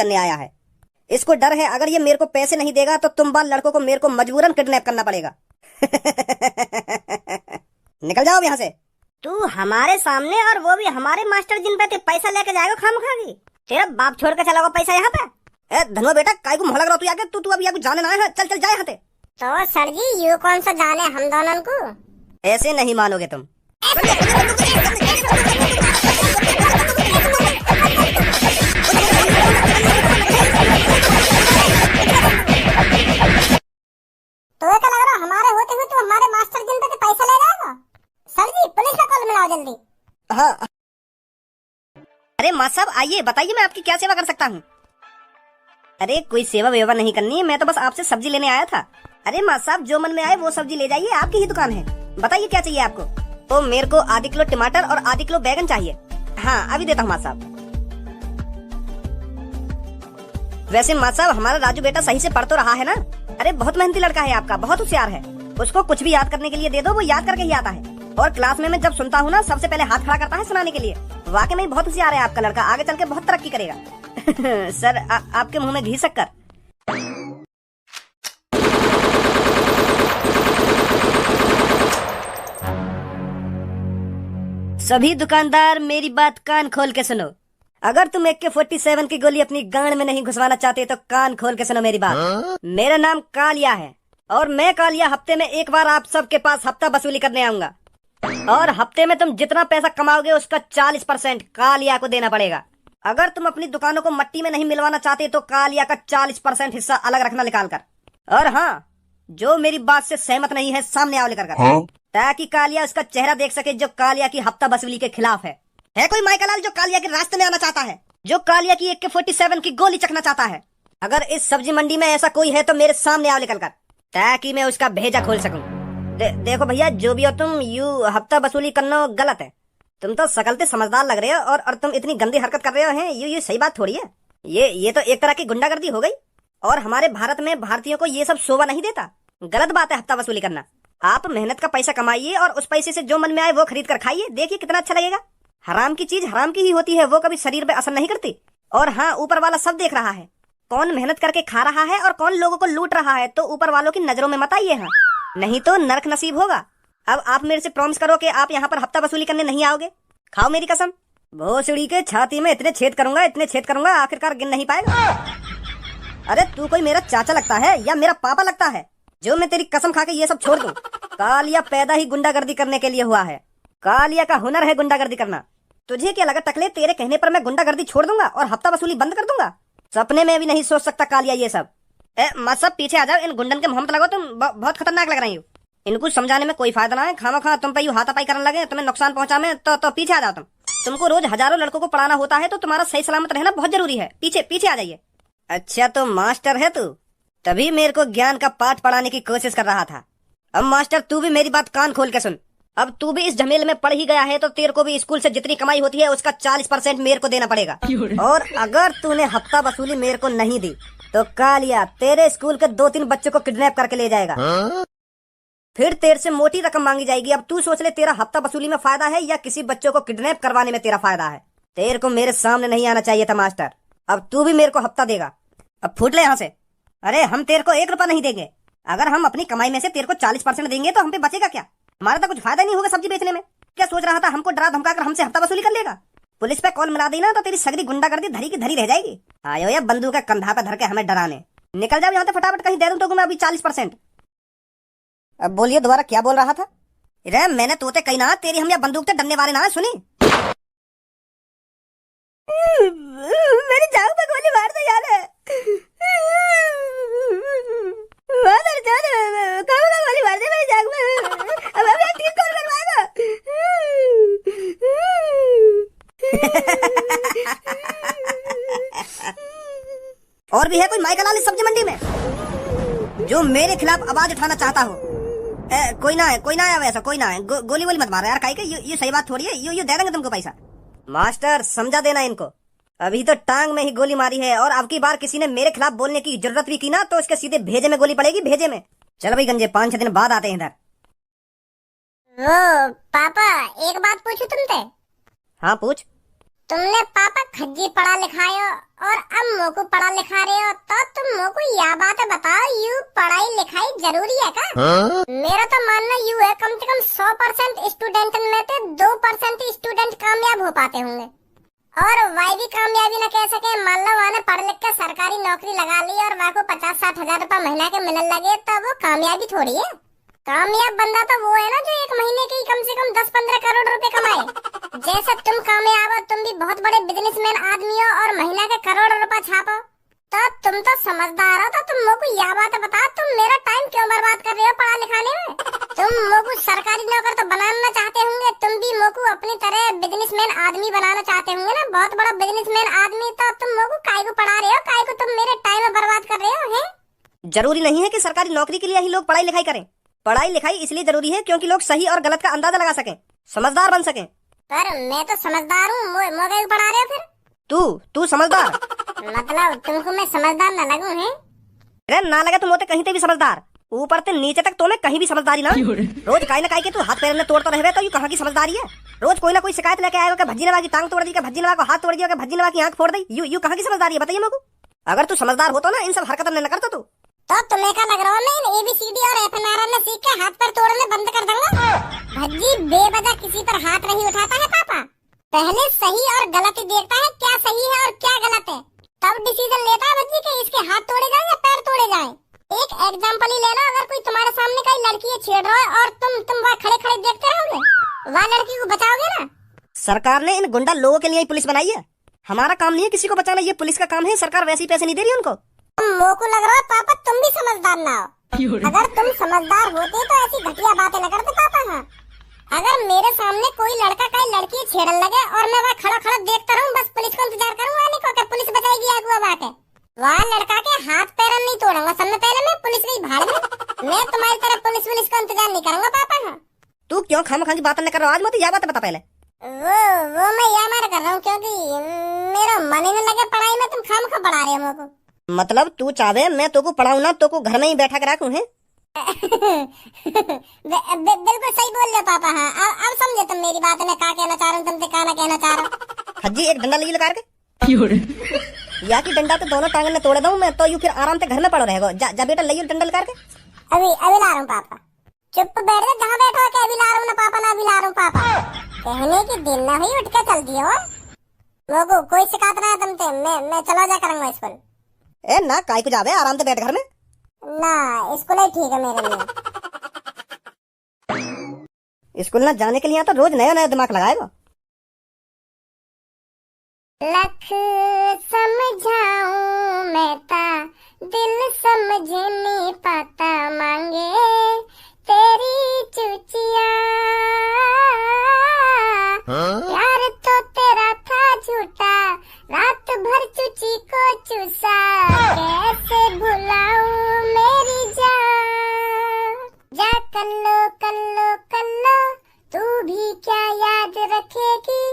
करने आया है। इसको डर है अगर ये मेरे को पैसे नहीं देगा तो तुम बाल लड़कों को मेरे को मजबूरन किडनैप करना पड़ेगा। निकल जाओ यहाँ से। तू हमारे सामने और वो भी हमारे मास्टर जिन पे पैसा लेके जाएगा खामखागी। तेरा बाप छोड़ के चला पैसा यहाँ पे। ए धनवा बेटा काय को मोह लग रहा तू आगे तू अभी आगे जाने ना है। चल चल जाए यहाँ से। तो सर जी यू कौन सा जाने हम दोनों को। ऐसे नहीं मानोगे तुम। तो क्या लग रहा हमारे होते हुए तू हमारे मास्टर जिन पे पैसा ले जाएगा। सर जी पुलिस का कॉल मिलाओ जल्दी। हाँ अरे माँ साहब आइए बताइए मैं आपकी क्या सेवा कर सकता हूँ। अरे कोई सेवा वेवा नहीं करनी है, मैं तो बस आपसे सब्जी लेने आया था। अरे माँ साहब जो मन में आए वो सब्जी ले जाइए, आपकी ही दुकान है। बताइए क्या चाहिए आपको। तो मेरे को आधी किलो टमाटर और आधी किलो बैगन चाहिए। हाँ अभी देता हूँ माँ साहब। वैसे माँ साहब हमारा राजू बेटा सही से पढ़ तो रहा है ना। अरे बहुत मेहनती लड़का है आपका, बहुत होशियार है। उसको कुछ भी याद करने के लिए दे दो वो याद करके ही आता है। और क्लास में मैं जब सुनता हूँ ना सबसे पहले हाथ खड़ा करता है सुनाने के लिए। वाकई में बहुत होशियार है आपका लड़का, आगे चल के बहुत तरक्की करेगा। सर आपके मुंह में घी शक्कर। सभी दुकानदार मेरी बात कान खोल के सुनो। अगर तुम AK-47 की गोली अपनी गांड में नहीं घुसवाना चाहते तो कान खोल के सुनो मेरी बात। मेरा नाम कालिया है और मैं कालिया हफ्ते में एक बार आप सबके पास हफ्ता वसूली करने आऊंगा। और हफ्ते में तुम जितना पैसा कमाओगे उसका 40% कालिया को देना पड़ेगा। अगर तुम अपनी दुकानों को मट्टी में नहीं मिलवाना चाहते तो कालिया का 40% हिस्सा अलग रखना निकाल कर। और हाँ जो मेरी बात से सहमत नहीं है सामने आओ लेकर कर, ताकि कालिया उसका चेहरा देख सके जो कालिया की हफ्ता वसूली के खिलाफ है। कोई माइकलाल जो कालिया के रास्ते में आना चाहता है, जो कालिया की AK-47 की गोली चखना चाहता है? अगर इस सब्जी मंडी में ऐसा कोई है तो मेरे सामने आओ निकल कर, ताकि मैं उसका भेजा खोल सकूं। देखो भैया जो भी हो तुम, यू हफ्ता वसूली करना गलत है। तुम तो सकलते समझदार लग रहे हो और तुम इतनी गंदी हरकत कर रहे हो हैं, ये सही बात थोड़ी है। ये तो एक तरह की गुंडागर्दी हो गई। और हमारे भारत में भारतीयों को ये सब शोभा नहीं देता। गलत बात है हफ्ता वसूली करना। आप मेहनत का पैसा कमाइए और उस पैसे से जो मन में आए वो खरीद कर खाइए, देखिए कितना अच्छा लगेगा। हराम की चीज हराम की ही होती है, वो कभी शरीर पे असर नहीं करती। और हाँ ऊपर वाला सब देख रहा है, कौन मेहनत करके खा रहा है और कौन लोगों को लूट रहा है। तो ऊपर वालों की नजरों में मत आइए, हाँ नहीं तो नरक नसीब होगा। अब आप मेरे से प्रॉमिस करो कि आप यहाँ पर हफ्ता वसूली करने नहीं आओगे। खाओ मेरी कसम। भोसड़ी के छाती में इतने छेद करूंगा आखिरकार गिन नहीं पाएगा। अरे तू कोई मेरा चाचा लगता है या मेरा पापा लगता है जो मैं तेरी कसम खा के ये सब छोड़ दूं? कालिया पैदा ही गुंडागर्दी करने के लिए हुआ है। कालिया का हुनर है गुंडागर्दी करना। तुझे क्या लगा टकले, तेरे कहने पर मैं गुंडागर्दी छोड़ दूंगा और हफ्ता वसूली बंद कर दूंगा? सपने में भी नहीं सोच सकता कालिया ये सब। मत सब पीछे आ जाओ, इन गुंडन के मुंह मत लगाओ, तुम बहुत खतरनाक लग रही हो। इनको समझाने में कोई फायदा ना है, खामा तुम पे हाथापाई करने लगे, तुम्हें नुकसान पहुंचा में तो पीछे आ जाओ तुम। तुमको रोज हजारों लड़कों को पढ़ाना होता है तो तुम्हारा सही सलामत रहना बहुत जरूरी है। पीछे आ जाइए। अच्छा तो मास्टर है तू, तभी मेरे को ज्ञान का पाठ पढ़ाने की कोशिश कर रहा था। अब मास्टर तू भी मेरी बात कान खोल के सुन। अब तू भी इस झमेले में पड़ ही गया है तो तेरे को भी स्कूल से जितनी कमाई होती है उसका 40% मेरे को देना पड़ेगा। और अगर तूने हफ्ता वसूली मेरे को नहीं दी तो कालिया तेरे स्कूल के 2-3 बच्चों को किडनैप करके ले जाएगा। फिर तेरे से मोटी रकम मांगी जाएगी। अब तू सोच ले तेरा हफ्ता वसूली में फायदा है या किसी बच्चों को किडनैप करवाने में तेरा फायदा है। तेरे को मेरे सामने नहीं आना चाहिए था मास्टर। अब तू भी मेरे को हफ्ता देगा। अब फूट ले यहाँ से। अरे हम तेरे को 1 रुपया नहीं देंगे। अगर हम अपनी कमाई में से तेरे को 40% देंगे तो हम पे बचेगा क्या? हमारा तो कुछ फायदा नहीं होगा सब्जी बेचने में। क्या सोच रहा था हमको डरा धमका कर हमसे हफ्ता वसूली कर लेगा? पुलिस पे कॉल मिला देना तो तेरी सगरी गुंडागर्दी धरी की धरी रह जाएगी। आयो या बंदूक का कंधा पे धर के हमें डराने। निकल जाओ यहाँ से फटाफट, कहीं दे दूं तो मैं अभी 40%। अब बोलिए दोबारा क्या बोल रहा था? रे मैंने तोते कही ना, तेरी हम या बंदूक से डरने वाले ना सुनी। मेरी जान पे गोली मार दे यार। गोली मार दे मेरी जान में। अब मैं ठीक कौन करवाएगा? और भी है कोई माइकलाल इस सब्जी मंडी में जो मेरे खिलाफ आवाज उठाना चाहता हो? कोई ना है वैसा, कोई ना है। गोली वोली मत मारो यार, काहे के ये सही बात थोड़ी है। ये दे देंगे तुमको पैसा। मास्टर समझा देना इनको। अभी तो टांग में ही गोली मारी है और अब की बार किसी ने मेरे खिलाफ बोलने की जरूरत भी की ना तो इसके सीधे भेजे में गोली पड़ेगी, भेजे में। चलो भाई गंजे 5-6 दिन बाद आते हैं इधर। वो पापा एक बात पूछूं तुमसे? हाँ पूछ। तुमने पापा खज्जी पढ़ा लिखाए हो और अब मोको पढ़ा लिखा रहे हो, तो तुम मोको यह बात बताओ, यू पढ़ाई लिखाई जरूरी है का? मेरा तो मानना यू है, कम से कम 100% स्टूडेंट में से 2% स्टूडेंट कामयाब हो पाते होंगे। और वही भी कामयाबी न कह सके, मान लो वहाँ पढ़ लिख के सरकारी नौकरी लगा ली और वहाँ को 50-60 हजार रुपया महीना के मिलने लगे, तो वो कामयाबी थोड़ी है। कामयाब बंदा तो वो है ना जो एक महीने की कम से कम 10-15 करोड़ रुपए कमाए। जैसे तुम कामयाब हो, तुम भी बहुत बड़े बिजनेसमैन आदमी हो और महीना के करोड़ रुपए छापो, तो तुम तो समझदार हो। तो तुम मोको यह बात बता, तुम मेरा टाइम क्यों बर्बाद कर रहे हो पढ़ा लिखाने में? तुम मोको सरकारी नौकर तो बनाना चाहते होंगे, तुम भी मोको अपनी तरह बिजनेसमैन आदमी बनाना चाहते होंगे ना, बहुत बड़ा बिजनेसमैन आदमी। तो तुम मोको काय को पढ़ा रहे हो, काय को तुम मेरे टाइम बर्बाद कर रहे हो? हैं जरूरी नहीं है कि सरकारी नौकरी के लिए ही लोग पढ़ाई लिखाई करें। पढ़ाई लिखाई इसलिए जरूरी है क्योंकि लोग सही और गलत का अंदाजा लगा सकें, समझदार बन सकें। पर मैं तो समझदार हूँ, मोगे पढ़ा रहे हो फिर? तू समझदार? मतलब तुमको मैं समझदार न लगूं? है अरे ना लगे तुम होते कहीं ते भी समझदार, ऊपर से नीचे तक तो मैं कहीं भी समझदारी ना। रोज काई ना काई के तू हाथ पैर में तोड़ता रहे तो यू कहाँ की समझदारी है? रोज कोई ना कोई शिकायत लेके आएगा कि भज्जी नवा की टांग तोड़ दी, भज्जी नवा को हाथ तोड़ दिया, भज्जी नवा की आंख फोड़ दी। यू कहाँ की समझदारी है बताइए मेरे को? अगर तू समझदार होता ना इन सब हरकत न करता तू। तो तुम्हें क्या लग रहा है मैं ABCD और FNR सीख के हाथ पर तोड़ने बंद कर दूंगा? भज्जी बेवजह किसी पर हाथ नहीं उठाता है पापा, पहले सही और गलत ही देखता है, क्या सही है और क्या गलत है, तब डिसीजन लेता है भज्जी कि इसके हाथ तोड़े जाएं या पैर तोड़े जाएं। एक एग्जांपल ही लेना, अगर कोई तुम्हारे सामने कोई लड़की छेड़ रहा है और तुम वहाँ खड़े खड़े देखते रहोगे, वह लड़की को बचाओगे ना? सरकार ने इन गुंडा लोगों के लिए पुलिस बनाई है, हमारा काम नहीं है किसी को बचाना, ये पुलिस का काम है। सरकार वैसे ही पैसे नहीं दे रही उनको। मोको लग रहा है पापा तुम भी समझदार ना हो। अगर तुम समझदार होते तो ऐसी घटिया बातें न करते पापा। हाँ, अगर मेरे सामने कोई लड़का कोई लड़की छेड़न लगे और मैं वहाँ खड़ा खड़ा देखता रहूं, बस पुलिस को इंतजार करूं आने को कि पुलिस बचाएगी आगुआ बात है, वहाँ लड़का के हाथ पैर नहीं तोड़ूंगा, सबसे पहले मैं पुलिस की भाड़ में। मैं तुम्हारी तरह पुलिस का इंतजार नहीं करूंगा पापा। हाँ, तू क्यों खामखा की बात न कर रहा? आज मत यह बात बता पहले। वो मैं यह मार कर रहा हूँ क्योंकि मेरा मन ही नहीं लगे पढ़ाई में, तुम खामखा पढ़ा रहे हो मेरे को। मतलब तू चाहे मैं तो को पढ़ाऊं ना, तो को घर में ही बैठा कर रखूं है? बिल्कुल सही बोल रहे पापा। हाँ, अब समझे तुम मेरी बात में क्या कहना चाह रहे हो, तुमसे क्या ना कहना चाह रहा हूँ। हज्जी एक डंडा ले लगा के या की डंडा तो दोनों टांगन में तोड़ दूं मैं, तो यू फिर आराम से घर में पड़ो रहेगा। जा बेटा ले डंडा लगा के। अभी ला रहा हूँ पापा, चुप बैठ जा जहाँ बैठो के। अभी ला रहा हूँ ना पापा, ना अभी ला रहा हूँ पापा। कहने की दिन ना हुई उठ के चल दिए हो, लोगों कोई शिकायत ना है तुमसे। मैं चला जा करूंगा स्कूल। ए ना काय को जावे, आराम से बैठ घर में ना, स्कूल ही ठीक है मेरे लिए। स्कूल ना जाने के लिए तो रोज नया नया दिमाग लगाएगा। लख समझाऊं मैं ता दिल समझ नहीं पाता, मांगे तेरी चुचिया। प्यार तो तेरा था झूठा, रात भर चुची को चूसा, कैसे भुलाऊं मेरी जान। जा कल्लो तू भी क्या याद रखेगी,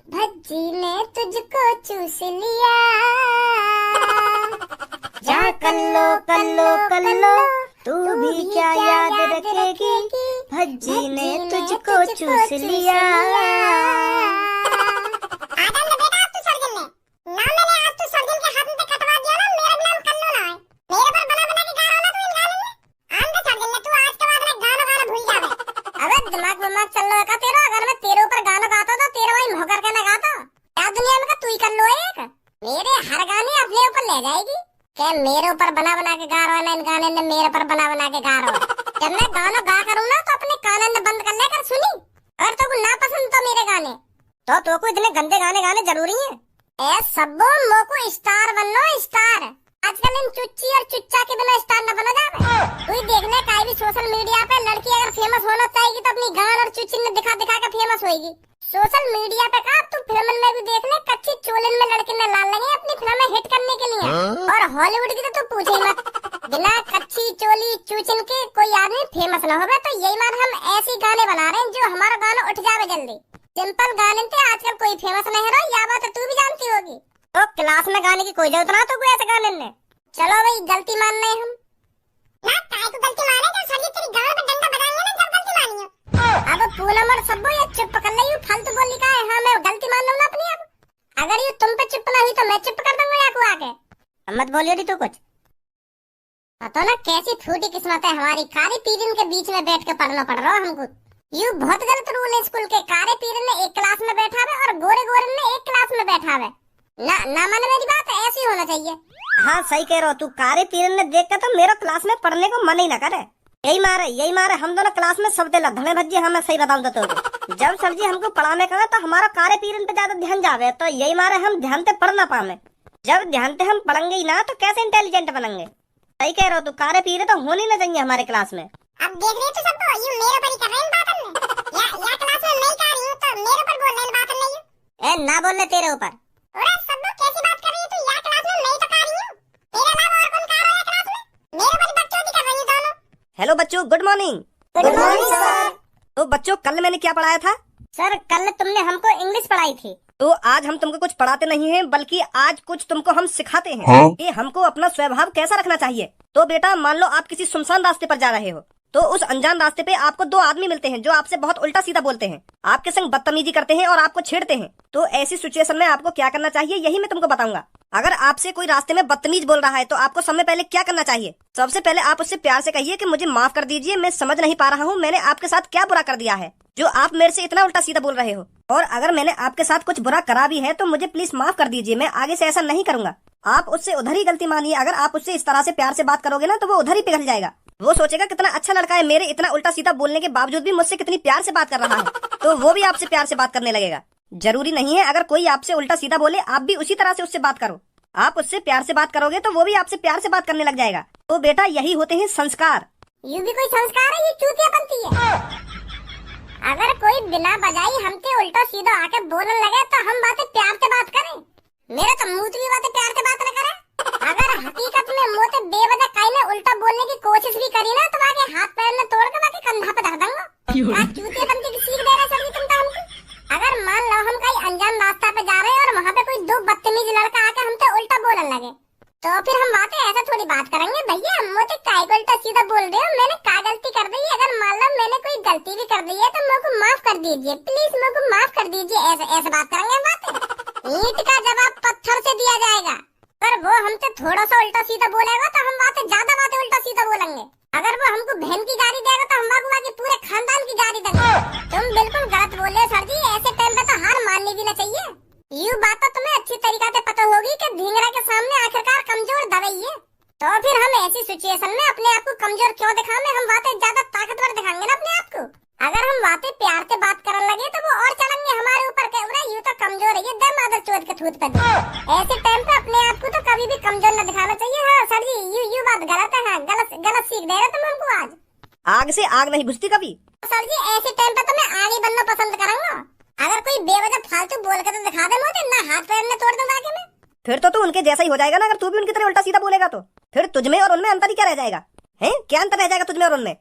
भज्जी ने तुझको चूस लिया। जा कल्लो तू भी क्या याद रखेगी, भज्जी ने तुझको चूस लिया। मेरे ऊपर बना के गा रहा है, इन गाने ने मेरे पर बना के गा रहा है। जब मैं गाना गा करूँ ना तो अपने कान में बंद कर लेकर सुनी। अगर तो ना पसंद तो मेरे गाने, तो को इतने गंदे गाने गाने जरूरी है? ए सबो मोको स्टार बनना, स्टार। आजकल इन चुच्ची और चुच्चा के बिना स्टार न बना जाए। कोई देखने का भी सोशल मीडिया पे लड़की अगर फेमस होना चाहेगी तो अपनी गान और चुच्ची में दिखा के फेमस होगी। सोशल मीडिया पे का तू फिल्म में भी देख ले, कच्ची चोलन में लड़के ने लाल लगे अपनी फिल्म हिट करने के लिए। और हॉलीवुड की तो तू पूछे मत, बिना कच्ची चोली चूचन के कोई आदमी फेमस न होगा। तो यही बात हम ऐसे गाने बना रहे हैं जो हमारा गाना उठ जावे जल्दी। सिंपल गाने थे आजकल कोई फेमस नहीं रहा, यह बात तू भी जानती होगी। तो क्लास में गाने की कोई जरूरत ना तो कोई ऐसे गाने ने। चलो भाई गलती मान रहे हम ना, काय को गलती माने जब सर तेरी गाल पे डंडा बजाएंगे ना, जब गलती मानी है। अब पूनम और सब्बो ये चुप कर ले, फालतू बोली का है। हाँ मैं गलती मान लूं ना अपनी। अब अगर ये तुम पे चुप ना हुई तो मैं चुप कर दूंगा या को आके। अब मत बोलियो दी तू कुछ। पता ना कैसी फूटी किस्मत है हमारी, कारे पीरियड के बीच में बैठ के पढ़ना पड़ रहा है हमको। यू बहुत गलत रूल है स्कूल के, कारे पीरियड में एक क्लास में बैठा है और गोरे गोरे ने एक क्लास में बैठा है। ना माने मेरी बात, ऐसी होना चाहिए। हाँ सही कह रहा हो तू, कारे पीरियड में देख कर तो मेरा क्लास में पढ़ने को मन ही ना करे। यही मारे हम दोनों क्लास में सब लधड़े भज्जे। हमें सही बताऊं तो जब सर जी हमको पढ़ाने का तो हमारा कार्य पीरियड पे ज्यादा ध्यान जावे, तो यही मारे हम ध्यान से पढ़ ना पावे। जब ध्यान से हम पढ़ेंगे ही ना तो कैसे इंटेलिजेंट बनेंगे। सही कह रहे हो तू, कार्य पीरियड तो होनी ना चाहिए हमारे क्लास में। अब देख रहे तो सब यू मेरे ऊपर ही कर रहे हैं बात करने। या क्लास में नहीं कर रही हूं तो मेरे ऊपर बोल रहे हैं बात नहीं। ए ना बोलने तेरे ऊपर। अरे सब कैसी बात कर रही है तू? या क्लास में नहीं तो कर रही हूं, तेरे अलावा और कौन कर रहा है क्लास में? मेरे ऊपर बच्चों की कर रही है दोनों। हेलो बच्चों, good morning. Good morning sir. तो बच्चों कल मैंने क्या पढ़ाया था? सर कल तुमने हमको इंग्लिश पढ़ाई थी। तो आज हम तुमको कुछ पढ़ाते नहीं हैं, बल्कि आज कुछ तुमको हम सिखाते हैं। हाँ? कि हमको अपना स्वभाव कैसा रखना चाहिए। तो बेटा मान लो आप किसी सुनसान रास्ते पर जा रहे हो, तो उस अनजान रास्ते पे आपको दो आदमी मिलते हैं जो आपसे बहुत उल्टा सीधा बोलते हैं, आपके संग बदतमीजी करते हैं और आपको छेड़ते हैं। तो ऐसी सिचुएशन में आपको क्या करना चाहिए यही मैं तुमको बताऊंगा। अगर आपसे कोई रास्ते में बदतमीज बोल रहा है तो आपको सबसे पहले क्या करना चाहिए? सबसे पहले आप उससे प्यार से कहिए कि मुझे माफ कर दीजिए, मैं समझ नहीं पा रहा हूँ मैंने आपके साथ क्या बुरा कर दिया है जो आप मेरे से इतना उल्टा सीधा बोल रहे हो। और अगर मैंने आपके साथ कुछ बुरा करा भी है तो मुझे प्लीज माफ कर दीजिए, मैं आगे से ऐसा नहीं करूंगा। आप उससे उधर ही गलती मानिए। अगर आप उससे इस तरह से प्यार से बात करोगे ना तो वो उधर ही पिघल जाएगा। वो सोचेगा कितना अच्छा लड़का है, मेरे इतना उल्टा सीधा बोलने के बावजूद भी मुझसे कितनी प्यार से बात कर रहा है, तो वो भी आपसे प्यार से बात करने लगेगा। जरूरी नहीं है अगर कोई आपसे उल्टा सीधा बोले आप भी उसी तरह से उससे बात करो। आप उससे प्यार से बात करोगे तो वो भी आपसे प्यार से बात करने लग जाएगा। तो बेटा यही होते हैं संस्कार। ये भी कोई संस्कार है? ये चूतिया बनती है। अगर कोई बिना बजाई हमसे उल्टा सीधा आके बोलने लगे तो हम बातें प्यार से बात करें। मेरा तो मुंह भी बातें प्यार से बात न करे। अगर हकीकत में मोते बेवजह काई ने उल्टा बोलने की कोशिश भी करी ना तो आगे हाथ पैर में तोड़ के बाकी कंधा पे धर दूंगा। चूतिया बनती की सीख दे रहे सर तुम तो हमको। अगर मान लो हम कहीं अनजान रास्ता पे जा रहे हैं और वहाँ पे कोई दो बदतमीज लड़का आके हमसे उल्टा बोलने लगे तो फिर हम बातें ऐसा थोड़ी बात करेंगे। भैया मुझे काय को उल्टा सीधा बोल रहे हो, मैंने क्या गलती कर दी है? अगर मान लो मैंने कोई गलती भी कर दी है तो मेरे को माफ कर दीजिए, प्लीज मेरे को माफ कर दीजिए। ऐसे बात करेंगे हम बातें। ईंट का जवाब पत्थर से दिया जाएगा। अगर वो हमसे थोड़ा सा उल्टा सीधा बोलेगा तो हम बातें ज्यादा बातें उल्टा सीधा बोलेंगे। अगर वो हमको बहन की गाली देगा तो हम बाकी पूरे खानदान की गाली देंगे। तुम बिल्कुल गलत बोल रहे हो सर जी, ऐसे टाइम पे तो हार माननी भी ना चाहिए। यू बात तो तुम्हें अच्छी तरीका से पता होगी कि ढींगरा के सामने आखिरकार कमजोर दवाई है। तो फिर हम ऐसी सिचुएशन में अपने आप को कमजोर क्यों दिखाएं? हम बातें ज्यादा ताकतवर दिखाएंगे ना अपने आप को। अगर हम बातें प्यार से बात करने लगे तो वो और चलेंगे हमारे ऊपर के यू तो कमजोर है, ये दे मादर चोद के थूत पे दे। ऐसे टाइम पे अपने आप को तो कभी भी कमजोर न दिखाना चाहिए। हाँ सर जी यू बात गलत है। गलत सीख दे रहे तुम हमको आज। आग से आग नहीं बुझती कभी। सर जी ऐसे टाइम पे तो मैं आगे बनना पसंद करूंगा। अगर कोई बेवजह फालतू बोल के तो दिखा दे मुझे, ना हाथ पैर में तोड़ दूंगा आगे में। फिर तो तू उनके जैसा ही हो जाएगा ना। अगर तू भी उनकी तरह उल्टा सीधा बोलेगा तो फिर तुझमें और उनमें अंतर ही क्या रह जाएगा? हैं क्या अंतर रह जाएगा तुझमें और उनमें?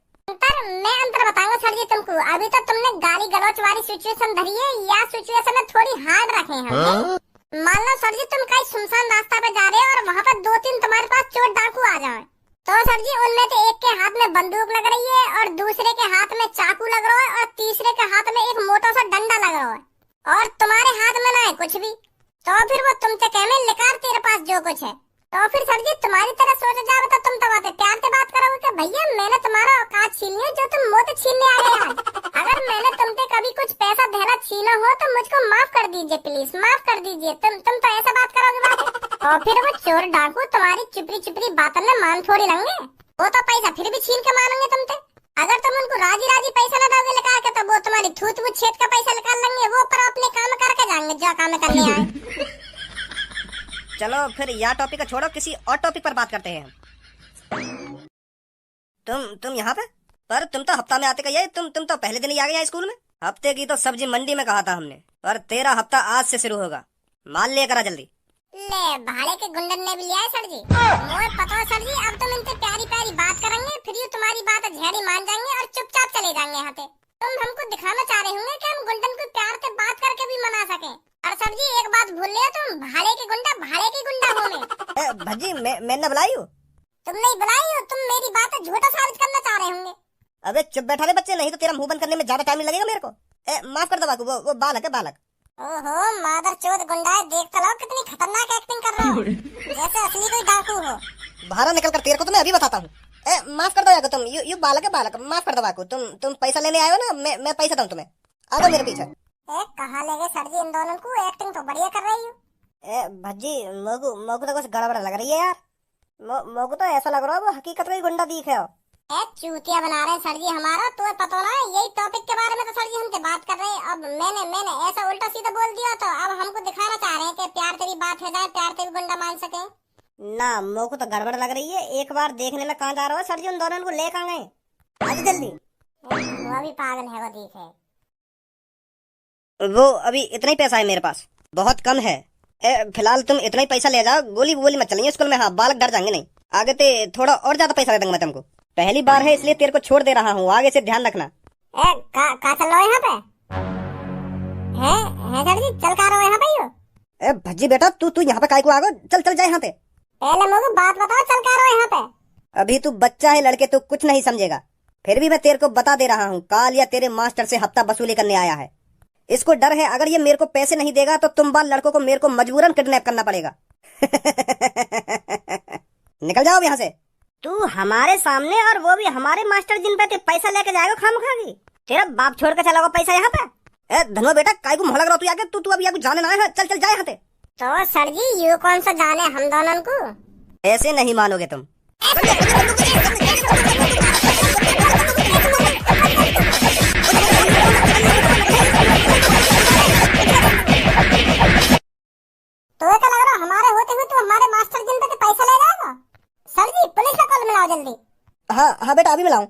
मैं अंतर बताऊंगा सर जी तुमको। अभी तो तुमने गाली गलौच वाली सिचुएशन धरी है, या सिचुएशन में थोड़ी हार्ड रखे हैं। मान लो सर जी तुम कहीं सुनसान रास्ता पे जा रहे हो और वहाँ पर दो तीन तुम्हारे पास चोर डाकू आ जाए, तो सर जी उनमें से एक के हाथ में बंदूक लग रही है और दूसरे के हाथ में चाकू लग रहा है और तीसरे के हाथ में एक मोटा सा डंडा लग रहा है और तुम्हारे हाथ में ना है कुछ भी। तो फिर वो तुमसे कहने निकाल तेरे पास जो कुछ है। तो फिर सर जी तुम्हारी तरह सोचा जाए तो तुम तो बातें प्यार से बात करोगे कि भैया मैंने तुम्हारा औकात छीन लिया जो तुम मुझसे छीनने आ गए आज। अगर मैंने तुमसे कभी कुछ पैसा देना छीना हो तो मुझको माफ कर दीजिए, प्लीज माफ कर दीजिए। तुम तो ऐसा बात करोगे बात। और फिर वो चोर डाकू तुम्हारी चिपरी बातों में मान थोड़ी लेंगे। वो तो पैसा फिर भी छीन के मानेंगे तुमसे। अगर तुम उनको राजी पैसा न दोगे निकाल के तो वो तुम्हारी थूत छेद का पैसा निकाल लेंगे। वो पर अपने काम करके जाएंगे जो काम करने आए। चलो फिर यह टॉपिक छोड़ो, किसी और टॉपिक पर बात करते हैं। तुम यहाँ पे? पर तुम तो हफ्ता में आते गए। तुम तो पहले दिन ही आ गया स्कूल में। हफ्ते की तो सब्जी मंडी में कहा था हमने, पर तेरा हफ्ता आज से शुरू होगा। माल लेकर आ जल्दी। ले भाड़े के गुंडन ने भी लिया है सर जी। मोए पता है सर जी, अब तुम इनसे प्यारी बात करेंगे फिर ये तुम्हारी बात झेड़ी मान जाएंगे और चुपचाप चले जाएंगे यहाँ से। तुम हमको दिखाना चाह रहे होंगे कि हम गुंडन को प्यार से बात करके भी मना सके। और सर जी एक बात भूल लिया, तुम भाड़े के गुंडा हो में। भज्जी मैंने बुलाई हूँ? तुम नहीं बुलाई हो, तुम मेरी बात झूठा साबित करना चाह रहे होंगे। अबे चुप बैठा रे बच्चे, नहीं तो तेरा मुंह बंद करने में ज्यादा टाइम नहीं लगेगा मेरे को। माफ कर दो बाकू, वो बालक है बालक। ओहो मादर चोद गुंडा है, देख तो लो कितनी खतरनाक एक्टिंग कर रहा हो, जैसे असली कोई डाकू हो। बाहर निकल कर तेरे को तो मैं अभी बताता हूँ। माफ कर दो याको, तुम यू बालक है बालक, माफ कर दो याको। तुम पैसा लेने आए हो ना, मैं पैसा दूं तुम्हें। आ जाओ मेरे पीछे। कहाँ ले गए सर जी इन दोनों को, एक्टिंग तो बढ़िया कर रही हो। भज्जी मोगू तो कुछ गड़बड़ लग रही है यार। मोगू तो ऐसा लग रहा है वो हकीकत में ही गुंडा दिख है। चूतिया बना रहे हैं सर जी हमारा, तुम्हें पता ना यही टॉपिक के बारे में तो सर जी हमसे बात कर रहे हैं। अब मैंने ऐसा उल्टा सीधा बोल दिया तो अब हमको दिखाना चाह रहे हैं कि प्यार तेरी बात हो जाए, प्यार तेरी गुंडा मान सके ना। मोगू तो गड़बड़ लग रही है, एक बार देखने में कहाँ जा रहा है सर जी, उन दोनों को ले कहाँ गए? आज जल्दी। वो भी पागल है, वो दिख है। वो अभी इतना ही पैसा है मेरे पास, बहुत कम है। फिलहाल तुम इतना ही पैसा ले जाओ, गोली वोली मत चलेंगे स्कूल में। हाँ बालक डर जाएंगे, नहीं आगे ते थोड़ा और ज्यादा पैसा दे दूंगा मैं तुमको। पहली बार है इसलिए तेरे को छोड़ दे रहा हूँ, आगे से ध्यान रखना। का चल रहा है यहाँ पे? है सर जी, चल का रहा है यहाँ पे यो? भज्जी बेटा तू यहाँ पे काय को आ गो? चल जाए यहाँ पे। पहले मुझे बात बताओ, चल का रहा है यहाँ पे? अभी तू बच्चा है लड़के, तू कुछ नहीं समझेगा। फिर भी मैं तेरे को बता दे रहा हूँ, कालिया तेरे मास्टर से हफ्ता वसूली करने आया है। इसको डर है अगर ये मेरे को पैसे नहीं देगा तो तुम बाल लड़कों को मेरे को मजबूरन किडनैप करना पड़ेगा। निकल जाओ यहाँ से। तू हमारे सामने, और वो भी हमारे मास्टर जिन पे पैसा लेके जाएगा खामखागी। तेरा बाप छोड़ के चला गया पैसा यहाँ पे। धनो बेटा काय को मोह लग रहा तू आगे, तू अभी आगे जाने ना है। चल जाए यहाँ से। तो सर जी यू कौन सा जाने हम दोनों को? ऐसे नहीं मानोगे तुम। तो क्या लग रहा हमारे होते हुए तो हमारे मास्टर जिन पे पैसा ले जाएगा? सर जी पुलिस को कॉल मिलाओ जल्दी। हाँ बेटा अभी मिलाऊं।